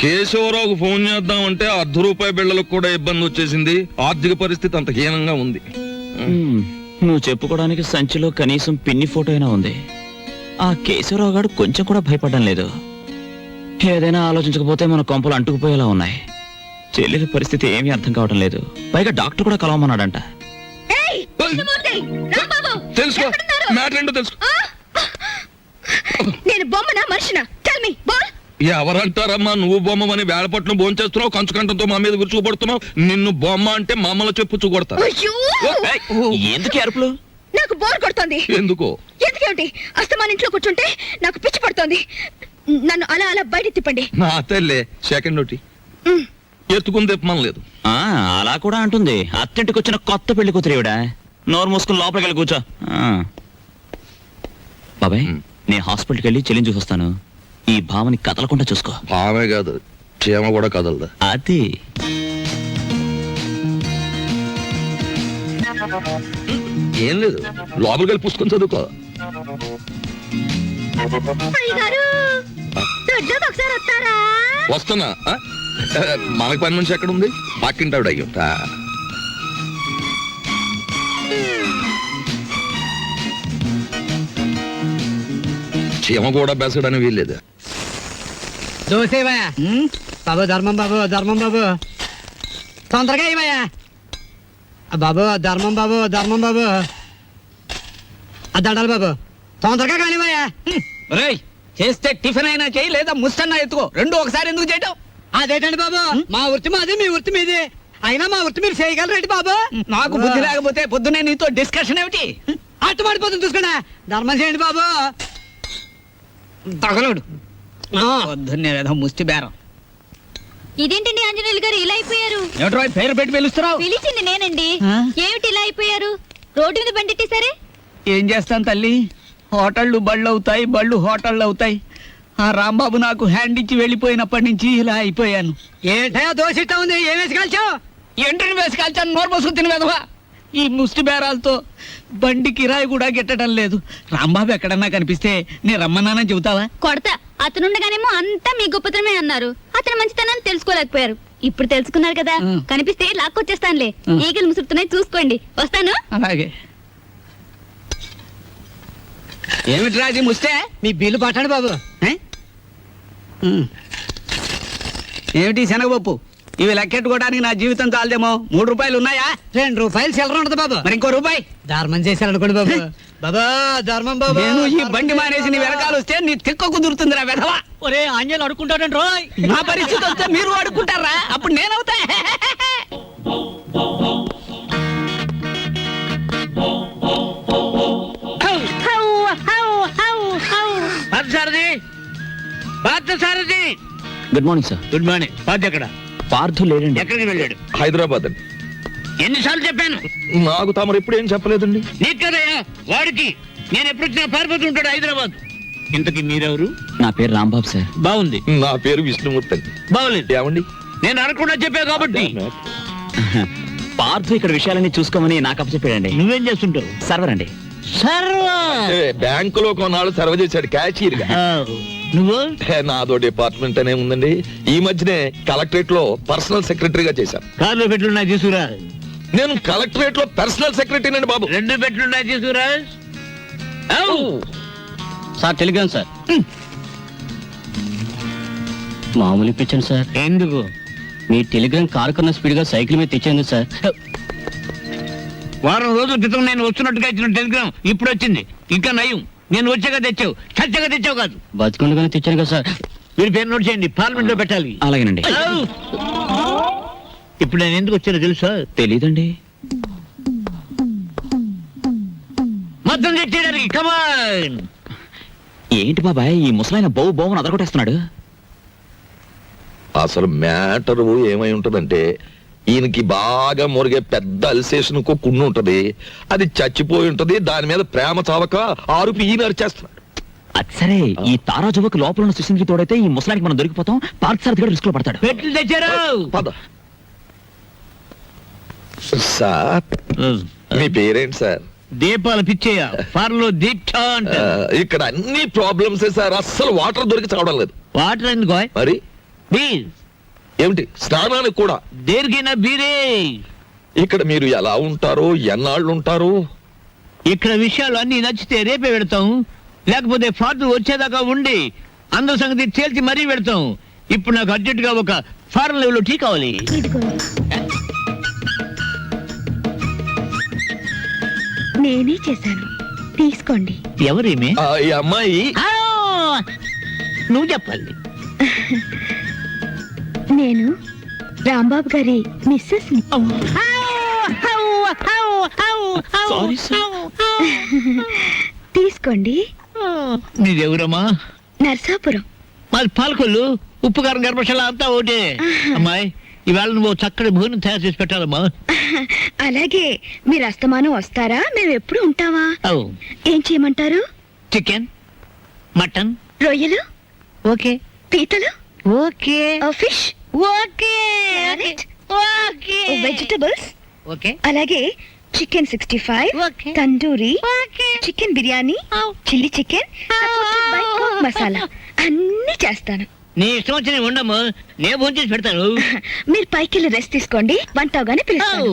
S6: కేశవరావుకు ఫోన్ చేద్దామంటే ₹1/2 బిళ్ళలకు కూడా ఇబ్బంది వచ్చేసింది. ఆర్థిక పరిస్థితి అంత హీనంగా ఉంది.
S3: నువ్వు చెప్పుకోవడానికి సంచిలో కనీసం పిన్ని ఫోటో అయినా ఉంది. ఆ కేశవరావు గారు కొంచెం కూడా భయపడడం లేదు. ఏదైనా ఆలోచించకపోతే మన కొంపలు అంటుకుపోయేలా ఉన్నాయి. చెల్లెలి పరిస్థితి ఏమీ అర్థం కావడం లేదు. పైగా డాక్టర్ కూడా కలవమన్నాడంట.
S6: తెలుసుకో, మ్యాటర్ ఏంటో తెలుసుకో.
S5: నేను బొమ్మనా మనిషినా? Tell me ball.
S6: ఎవరంటారమ్మా నువ్వు బొమ్మని? వేళపట్నం భోంచేస్తున్నావు, కంచుకంఠంతో మా మీద విరుచుకుపడుతున్నావు. నిన్ను బొమ్మ అంటే మమ్మల్ని చెప్పు చూకొడతా.
S3: ఎందుకు అరుపులు?
S5: నాకు బోర్ కొడుతోంది.
S6: ఎందుకో?
S5: ఎందుకేమిటి? అస్తమాన్ ఇంట్లో కూర్చుంటే నాకు పిచ్చి పడుతోంది. నన్ను అలా అలా బయట తిప్పండి.
S6: నా తల్లే సెకండ్ ఒకటి ఎత్తుకుని తిప్పమనలేదు.
S3: అలా కూడా అంటుంది. అత్తింటికి వచ్చిన కొత్త పెళ్లి కూతురేవిడా. నోరు మూసుకుని లోపలికి వెళ్ళి కూర్చో. బాబాయ్, నేను హాస్పిటల్కి వెళ్ళి చెల్లిని చూసొస్తాను. ఈ భావని కదలకుండా చూసుకో.
S6: భావే కాదు, క్షేమ కూడా కదలదా.
S3: అది
S6: ఏం లేదు, లోపలికి వెళ్ళి పుస్తకం చదువుకో. వస్తున్నా. మనకి పని మనిషి ఎక్కడ ఉంది? పక్కింటావిడ అయ్యుంటా. చీమ కూడా బెసడని వీల్లేదు.
S8: దోసేవయ్యా బాబు, ధర్మం బాబు, ధర్మం బాబు, తొందరగా ఇవయ్యా బాబు, ధర్మం బాబు, ధర్మం బాబు, దండాలి బాబు, తొందరగా కానివయ్యా.
S4: రేయ్, చేస్తే టిఫిన్ అయినా చేయి, లేదా ముస్తన్నా ఎత్తుకో. రెండు ఒకసారి ఎందుకు చేయటం?
S8: అదేంటండి బాబు, మా వృత్తి మాది, మీ వృత్తి మీది. అయినా మా వృత్తి మీరు చేయగలరేంటి బాబు?
S4: నాకు బుద్ధి లేకపోతే పొద్దునే నీతో డిస్కషన్ ఏమిటి?
S8: అట్టు పడిపోతుంది చూసుకోండి. ధర్మం చేయండి బాబు.
S4: తగలడు పొద్దున్నే ఏదో ముష్టి బేరం.
S5: ఇదేంటండి ఆంజనేయులు గారు ఇలా అయిపోయారు?
S4: ఏమిట్రా పేరు పెట్టి పిలుస్తున్నావు?
S5: పిలిచింది నేనండి. ఏమిటి ఇలా అయిపోయారు? రోడ్డు మీద బండెట్టేశారే.
S4: ఏం చేస్తాను తల్లి, హోటళ్ళు బళ్ళు అవుతాయి, బళ్ళు హోటళ్ళు అవుతాయి. ఆ రాంబాబు నాకు హ్యాండ్ ఇచ్చి వెళ్ళిపోయినప్పటి నుంచి ఇలా అయిపోయాను.
S8: ఏంటో దోశ ఇట్టా ఉంది, ఏం వేసి కాల్చావు?
S4: ఎంట్రీని వేసి కాల్చాను, నోరు మూసుకుని తిని వెధవా. ఈ ముష్టి బేరాలతో బండి కిరాయి కూడా గిట్టడం లేదు. రాంబాబు ఎక్కడన్నా కనిపిస్తే నేను రమ్మన్నానని చెబుతావా?
S5: కొడతా. అతనుండగానేమో అంతా మీ గొప్పతనమే అన్నారు. అతని మంచితనాన్ని తెలుసుకోలేకపోయారు. ఇప్పుడు తెలుసుకున్నారు కదా, కనిపిస్తే లాక్కొచ్చేస్తానులే. ఈగలు ముసురుతున్నాయి, చూసుకోండి. వస్తాను.
S4: అలాగే. ఏమిట్రా అది ముస్తే?
S8: మీ బిల్లు పట్టండి బాబు.
S4: ఏమిటి శనగపప్పు? ఇవి లెక్కెట్టుకోవడానికి నా జీవితం చాలదేమో. ₹3 ఉన్నాయా?
S8: ₹2 చిల్లర ఉండదు బాబు.
S4: మరి ఇంకో రూపాయి
S8: ధర్మం చేశారనుకోండి బాబు. బాబా, ధర్మం బాబు.
S4: నేను ఈ బండి మానేసి నీ వెనకాల వస్తే నీ తిక్క కుదురుతుందిరా వెధవా.
S8: ఒరే ఆంజనేయులు అడుకుంటాడండి రోయ్.
S4: నా పరిస్థితి వస్తే మీరు అడుక్కుంటారా? అప్పుడు నేనవుతా. Sarathi.
S3: Good morning sir.
S4: Good morning. Party ఎక్కడ?
S3: పార్థు లేడండి.
S4: ఎక్కడికి వెళ్ళాడు?
S6: హైదరాబాద్ అండి.
S4: ఎన్నిసార్లు చెప్పాను?
S6: నాకు తమరు ఎప్పుడు ఏం చెప్పలేదండి.
S4: నీకు కదయ్యా, వాడికి. నేను ఎప్పుడు వచ్చినా పారిపోతూ ఉంటాడు హైదరాబాద్. ఇంతకీ మీరెవరు?
S3: నా పేరు రాంబాబు సార్.
S4: బాగుంది.
S6: నా పేరు విష్ణుమూర్తి అండి.
S4: బాగులేదు.
S6: ఏమండి?
S4: నేను అనకుండా చెప్పా కాబట్టి.
S3: పార్థు ఇక్కడ విషయాలన్నీ చూసుకోమని నాకు అప్పచెప్పాడండి.
S4: నువ్వేం చేస్తుంటావు?
S3: సర్వర్ అండి.
S6: బ్యాంకులో కొన్నాళ్ళు సర్వ్ చేశాడు క్యాషియర్ గా.
S4: నువ్వు?
S6: నాదో డిపార్ట్మెంట్ అనే ఉందండి. ఈ మధ్యనే కలెక్టరేట్ లో పర్సనల్ సెక్రటరీగా చేశాను.
S4: కార్లో పెట్లున్నాయి తీసుకురా.
S6: నేను కలెక్టరేట్ లో పర్సనల్ సెక్రటరీ అండి బాబు.
S4: 2 పెట్లున్నాయి తీసుకురా.
S8: Sir Telegram sir. మామూలు ఇప్పించండి సార్.
S4: ఎందుకు?
S8: మీ టెలిగ్రామ్ కారు కన్నా స్పీడ్ గా సైకిల్ మీద తెచ్చేందుకు సార్.
S4: వారం రోజుల క్రితం నేను వస్తున్నట్టుగా ఇచ్చిన టెలిగ్రామ్ ఇప్పుడు వచ్చింది. ఇంకా నయం, నేను వచ్చాక తెచ్చావు, చచ్చాక తెచ్చావు కాదు.
S8: బతుకుండగానే తెచ్చాను కదా సార్.
S4: మీరు పేరు నోట్ చేయండి, పార్లమెంట్ లో పెట్టాలి.
S3: అలాగేనండి.
S4: ఇప్పుడు నేను ఎందుకు వచ్చానో తెలుసా?
S3: తెలీదండి.
S4: మొత్తం తెచ్చేయడానికి. కమాన్.
S3: ఏంటి బాబాయ్ ఈ ముసలాయన బౌని అదరగొట్టేస్తున్నాడు?
S6: అసలు మ్యాటర్ ఏమై ఉంటదంటే, ఈయనకి బాగా మురిగే పెద్ద అల్సేషన్ కున్ను ఉంటది. అది చచ్చిపోయి ఉంటది. దాని మీద ప్రేమ చావక ఆరుపి ఈయన అరిచేస్తున్నాడు.
S3: అది సరే, ఈ తారా జువకు లోపల ఉన్న సుశీల్కి తోడైతే ఈ ముసలానికి మనం దొరికిపోతాం. పార్క్ సార్ రిస్క్ లో పడతాడు.
S4: పెట్లు తెచ్చారు.
S6: పద. సార్ మీ పేరేంటి సార్?
S4: దీపాలు పిచ్చేయ. ఫార్లో దీక్ష అంట.
S6: ఇక్కడ అన్ని ప్రాబ్లమ్స్ సార్. అస్సలు వాటర్ దొరికి చావడం లేదు.
S4: వాటర్ ఎందుకో?
S6: మరి
S4: ప్లీజ్.
S6: ఏమిటి స్నానానికి కూడా?
S4: దేనికైనా బీరే.
S6: ఇక్కడ మీరు ఎలా ఉంటారు, ఎన్నాళ్ళు ఉంటారు?
S4: ఇక్కడ విషయాలు అన్ని నచ్చితే రేపే పెడతాం, లేకపోతే ఫాదర్ వచ్చేదాకా ఉండి అందరి సంగతి తేల్చి మరీ పెడతాం. ఇప్పుడు నాకు అర్జెంట్ గా ఒక ఫారెన్ లెవెల్ టీ కావాలి.
S5: నేనే చేశాను, తీసుకోండి.
S4: ఎవరేమే?
S6: ఈ అమ్మాయి
S4: నువ్వు చెప్పాలి.
S5: నేను రాంబాబు గారి మిస్సెస్.
S3: Sorry sir.
S5: తీసుకోండి.
S4: నీదెవరమ్మా?
S5: నర్సాపురం.
S4: మాది పాలకొల్లు. ఉప్పు కారం గర్భశాల అంతా ఒకటే. అమ్మాయి ఇవాళ నువ్వు చక్కటి భోజనం తయారు చేసి పెట్టాలమ్మా.
S5: అలాగే. మీరు అస్తమానం వస్తారా? మేము ఎప్పుడు ఉంటావా? ఏం చేయమంటారు?
S4: చికెన్, మటన్,
S5: రొయ్యలు,
S4: ఓకే.
S5: పీతలు,
S4: okay.
S5: Fish,
S4: okay. Okay.
S5: Vegetables,
S4: okay.
S5: అలాగే chicken 65,
S4: okay.
S5: Tandoori,
S4: okay.
S5: Chicken biryani, chilli chicken, masala అన్ని చేస్తాను.
S4: నీ ఇష్టం వచ్చి నేను ఉండము. నేను భోజనం చేసి పెడతాను.
S5: మీరు పైకి వెళ్ళి రెస్ట్ తీసుకోండి. వంట అవగానే పిలుస్తాను.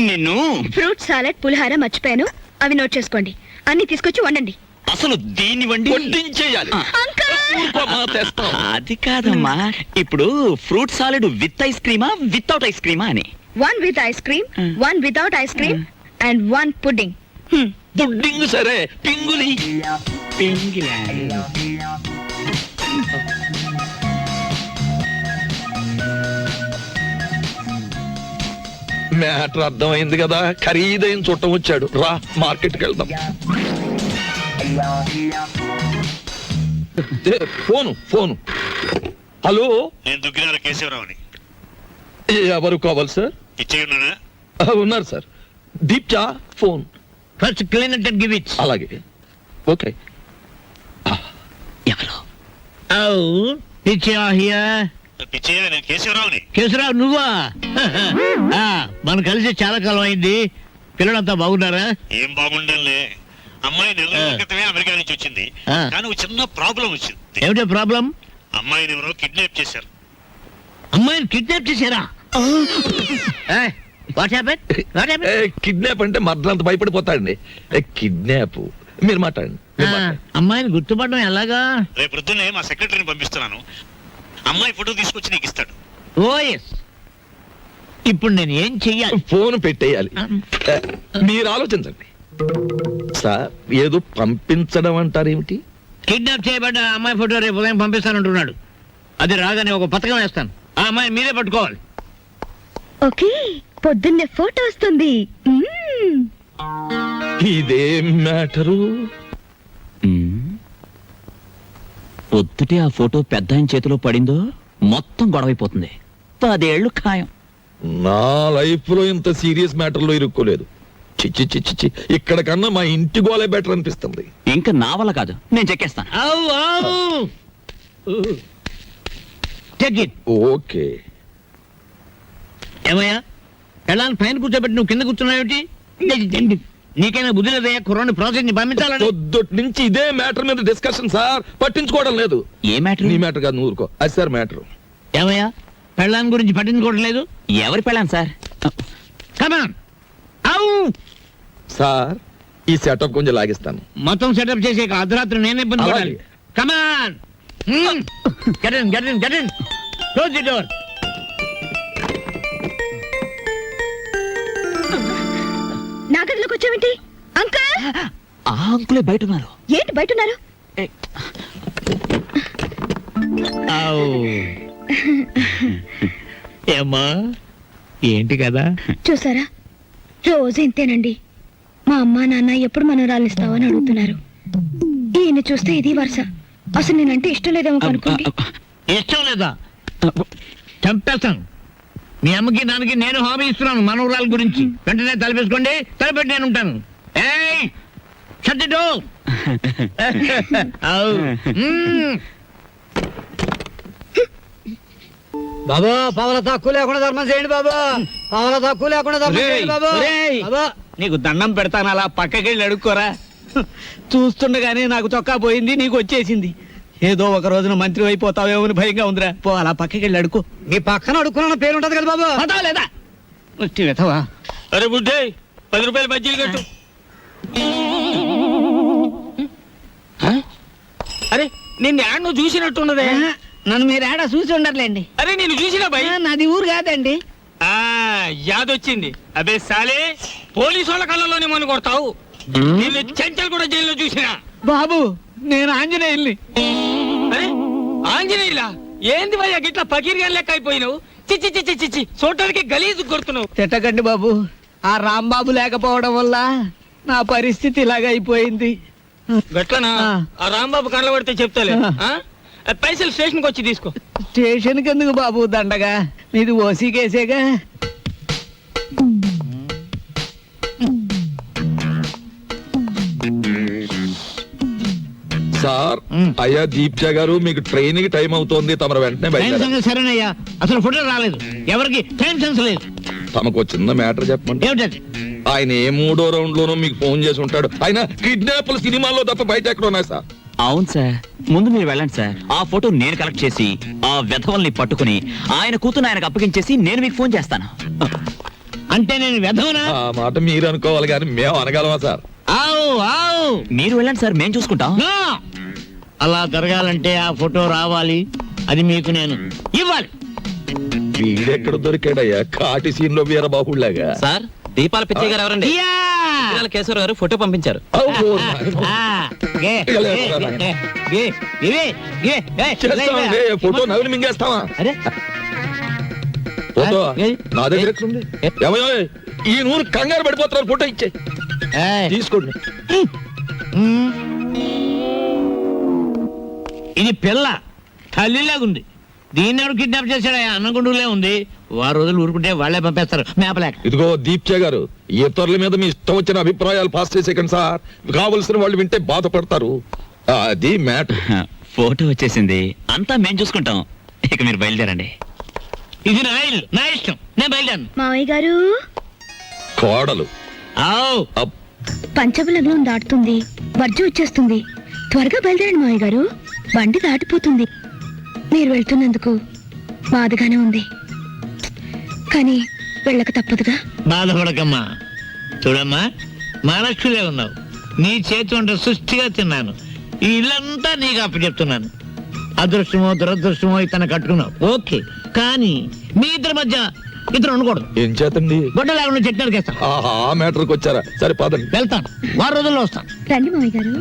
S3: నిన్ను
S5: ఫ్రూట్ సాలెడ్, పులిహార మర్చిపోయాను, అవి నోట్ చేసుకోండి. అన్ని తీసుకొచ్చి వండండి.
S3: అసలు దీన్ని వండి
S6: వడ్డించేయాలి. తెస్తాం.
S3: అది కాదమ్మా, ఇప్పుడు ఫ్రూట్ సాలెడ్ విత్ ఐస్ క్రీమా వితౌట్ ఐస్ క్రీమా అని.
S5: 1 with ice cream, 1 without ice cream, and 1 pudding.
S6: Pudding సరే, పింగులి. మ్యాటర్ అర్థమైంది కదా. ఖరీదైన చుట్టం వచ్చాడు. రా మార్కెట్కి వెళ్దాం. ఫోను. హలో,
S10: నేను దుగ్గినాల కేశవరావుని.
S6: ఎవరు కావాలి సార్?
S10: ఇచ్చేయున్నానా?
S6: ఉన్నారు సార్. దీప్చా phone.
S4: First clean and give it.
S6: అలాగే. ఓకే.
S3: ఎవరు?
S10: పిచ్చయ్య, నేను కేశవరావుని.
S4: కేశవరావు నువ్వా? మనం కలిసి చాలా కాలం అయింది. పిల్లలంతా బాగున్నారా?
S10: ఏం బాగుండాలే. అమ్మాయి 4 రోజుల క్రితమే అమెరికా నుంచి వచ్చింది. కానీ ఒక చిన్న ప్రాబ్లం వచ్చింది.
S4: ఏమిటో ప్రాబ్లం?
S10: అమ్మాయిని ఎవరో కిడ్నాప్ చేశారు.
S4: అమ్మాయిని కిడ్నాప్ చేశారా? What happen?
S6: కిడ్నాప్ అంటే మర్డర్ అంత భయపడిపోతాడండి. కిడ్నాప్ మీరు మాట్లాడండి.
S4: అమ్మాయిని గుర్తుపడడం ఎలాగా?
S10: రేపు పొద్దున్నే మా సెక్రటరీని పంపిస్తున్నాను. అమ్మాయి ఫోటో తీసుకొచ్చి నీకు ఇస్తాడు.
S4: ఓ ఎస్. ఇప్పుడు నేను ఏం చెయ్యాలి?
S6: ఫోన్ పెట్టేయాలి. మీరు ఆలోచించండి సార్. ఏదో పంపించడం అంటారేమిటి?
S4: కిడ్నాప్ చేయబడ్డ అమ్మాయి ఫోటో రేపు ఉదయం పంపిస్తానంటున్నాడు. అది రాగానే ఒక పథకం వేస్తాను. ఆ అమ్మాయి మీరే పట్టుకోవాలి.
S5: ఓకే, పొద్దున్నే ఫోటో వస్తుంది.
S6: ఇదేం మ్యాటరు?
S3: పొద్దుటే ఆ ఫోటో పెద్ద ఆయన చేతిలో పడిందో మొత్తం గొడవైపోతుంది. 10 ఏళ్ళు ఖాయం.
S6: నా లైఫ్ లో ఇంత సీరియస్ మ్యాటర్ లో ఇరుక్కోలేదు. చిచ్చి చిచ్చి చి ఇక్కడ కన్నా మా ఇంటి గోలే బెటర్ అనిపిస్తుంది.
S3: ఇంకా నా వల్ల కాదు, నేను చెక్కేస్తాను.
S6: ఓకే.
S4: ఏమయ్యా వెళ్ళాలని పైన కూర్చోబెట్టి నువ్వు కింద కూర్చున్నావేంటి? నీకైనా బుద్ధి లేదయ్యా, కుర్రాన్ని ప్రాజెక్ట్ ని పంపించాలని.
S6: పొద్దుటి నుంచి ఇదే మ్యాటర్ మీద డిస్కషన్ సార్, పట్టించుకోవడం లేదు.
S3: ఏ మ్యాటర్?
S6: నీ మ్యాటర్ కాదు, నువ్వు ఊరుకో. అది సార్ మ్యాటర్.
S4: ఏమయ్యా పెళ్ళాన్ని గురించి పట్టించుకోవడం లేదు?
S3: ఎవరి పెళ్ళాను సార్?
S4: కమాన్
S6: సార్ ఈ సెటప్ కొంచెం లాగిస్తాను.
S4: మొత్తం సెటప్ చేసే అర్ధరాత్రి నేనే ఇబ్బంది పడాలి.
S6: అలాగే.
S4: Come on get in get in get in close the door.
S5: నా గదిలోకి వచ్చావేంటి అంకుల్?
S3: ఆ అంకులే బయట ఉన్నారు.
S5: ఏంటి బయట ఉన్నారు?
S4: ఏమ్మా ఏంటి కదా?
S5: చూసారా, రోజు ఇంతేనండి. మా అమ్మా నాన్న ఎప్పుడు మనవరాలు ఇస్తావో అని అడుగుతున్నారు. ఈయన చూస్తే ఇది వరుస. అసలు నేనంటే ఇష్టం లేదేమో అనుకోండి.
S4: ఇష్టం లేదా? చంపేస్తాను. మీ అమ్మకి నాన్నకి నేను హామీ ఇస్తున్నాను మనవరాల గురించి. వెంటనే తలపేసుకోండి, తలపెట్టి నేను ఉంటాను. ఏయ్ shut the door.
S8: బాబా పవల తక్కువ లేకుండా ధర్మం చేయండి బాబా. పవల తక్కువ లేకుండా ధర్మం చేయండి బాబా. బాబా
S4: నీకు దండం పెడతాను, అలా పక్కకి వెళ్ళి అడుక్కోరా. చూస్తుండగానే నాకు చొక్కా పోయింది, నీకు వచ్చేసింది. ఏదో ఒక రోజున మంత్రి అయిపోతావేమో అని భయంగా ఉందిరా. పో అలా పక్కకి వెళ్ళి అడుకో.
S8: మీ పక్కన అడుక్కున్న పేరు ఉంటది కదా బాబా.
S4: పదా లేదా వెతవా?
S2: అరే బుడ్డే 10 రూపాయలు బజ్జీలు కట్టు. అరే నిన్ను యాడ్ నువ్వు చూసినట్టున్నదే.
S9: నన్ను మీరు ఏడా చూసి ఉండర్లేండి.
S2: అరే నేను చూసినా భయ్.
S9: నాది ఊరు కాదండి.
S2: యాదొచ్చింది. అబే సాలే, పోలీసు వాళ్ళ కళ్ళలోనే మనం కొడతావు. నిన్ను చెంచల్ కూడా జైల్లో చూసినా.
S4: బాబు నేను ఆంజనేయుల్ని.
S2: అరే ఆంజనేయులా? ఏంది భయ్యా గిట్లా పకీర్గా లెక్క అయిపోయినావు? చిచ్చి చిచ్చి చిచ్చి చూడటానికి గలీజు కొడుతున్నావు.
S4: తిట్టకండి బాబు, ఆ రాంబాబు లేకపోవడం వల్ల నా పరిస్థితి ఇలాగ అయిపోయింది.
S2: గట్లనా? ఆ రాంబాబు కళ్ళ పడితే చెప్తాలే. పైసలు స్టేషన్కి వచ్చి తీసుకో.
S4: స్టేషన్కి ఎందుకు బాబు దండగా? మీది ఓసీ కేసేగా.
S6: సార్ అయ్యా దీప్జా గారు, మీకు ట్రైన్ కి టైం అవుతోంది, తమరు వెంటనే బయలుదేరాలి.
S4: సరేనయ్యా, అసలు ఫోటో రాలేదు, ఎవరికి టైం సెన్స్ లేదు.
S6: తమకు చిన్న మ్యాటర్ చెప్పండి.
S4: ఏమిటది?
S6: ఆయన ఏ 3వ రౌండ్ లోనో మీకు ఫోన్ చేసి ఉంటాడు. ఆయన కిడ్నాప్ల సినిమాల్లో తప్ప బయట ఎక్కడ ఉన్నాయి సార్?
S3: అవును సార్, ముందు మీరు వెళ్ళండి సార్. ఆ ఫోటో నేను కలెక్ట్ చేసి ఆ వెధవల్ని పట్టుకుని ఆయన కూతురు ఆయనకు అప్పగించేసి నేను మీకు ఫోన్ చేస్తాను.
S4: అంటే నేను వెధవనా?
S6: ఆ మాట మీరు అనుకోవాలి కానీ మేము అనగలమా సార్?
S4: ఆవు ఆవు
S3: మీరు వెళ్ళండి సార్, మేము చూసుకుంటాం.
S4: నో! అలా జరగాలంటే ఆ ఫోటో రావాలి, అది మీకు నేను ఇవ్వాలి.
S6: వీడెక్కడ దొరికాడయ్యా కాటి సీన్ లో వీరబాహుళ్లాగా?
S3: సార్ దీపాల పిచ్చయ్య గారు ఎవరండి?
S4: యా!
S3: కేశవరావు గారు ఫోటో పంపించారు.
S6: చేస్తామండి, ఫోటో నవ్వులు మింగేస్తావా?
S4: అరే
S6: ఫోటో నా దగ్గర ఎక్కడుంది? ఏమయ్యో, ఈ నూరు కంగారు పడిపోతున్నారు, ఫోటో ఇచ్చే తీసుకోండి.
S4: ఇది పిల్ల తల్లిలాగుంది. దీన్ని ఎవరు కిడ్నాప్ చేశాడా? అన్నగుండులే ఉంది. వారు రోజులు ఊరుకుంటే వాళ్ళే పంపేస్తారు మేపలేక.
S6: ఇదిగో దీప్చే గారు, ఇతరుల మీద మీ ఇష్టం వచ్చిన అభిప్రాయాలు పాస్ చేసేకండి సార్. కావలసిన వాళ్ళు వింటే బాధపడతారు. అది మ్యాటర్.
S3: ఫోటో వచ్చేసింది, అంతా మేము చూసుకుంటాం. ఇక మీరు బయలుదేరండి.
S4: ఇది నా ఇల్లు, నా ఇష్టం, నేను బయలుదేరను.
S5: మావయ్య గారు,
S6: కోడలు
S4: ఆవ్.
S5: పంచబలగ్నం దాటుతుంది, వర్జం వచ్చేస్తుంది. త్వరగా బయలుదేరండి మావయ్య గారు, బండి దాటిపోతుంది. మీరు వెళ్తున్నందుకు బాధగానే ఉంది, కానీ వెళ్ళక తప్పదుగా.
S4: బాధపడకమ్మా. చూడమ్మా, మహాలక్ష్మిలే ఉన్నావు. నీ చేతి వంట సృష్టిగా తిన్నాను. ఈ ఇల్లంతా నీకు అప్పచెప్తున్నాను. అదృష్టమో దురదృష్టమో ఇతను కట్టుకున్నావు, ఓకే. కానీ మీ ఇద్దరి మధ్య ఇద్దరు ఉండకూడదు.
S6: ఏం చేతండి?
S4: గొడ్డ లేకుండా చెట్టు నరికేస్తాను.
S6: ఆ మ్యాటర్కి వచ్చారా? సరే పదండి,
S4: వెళ్తాను, 6 రోజుల్లో వస్తాను.
S5: రండి మావయ్య గారు.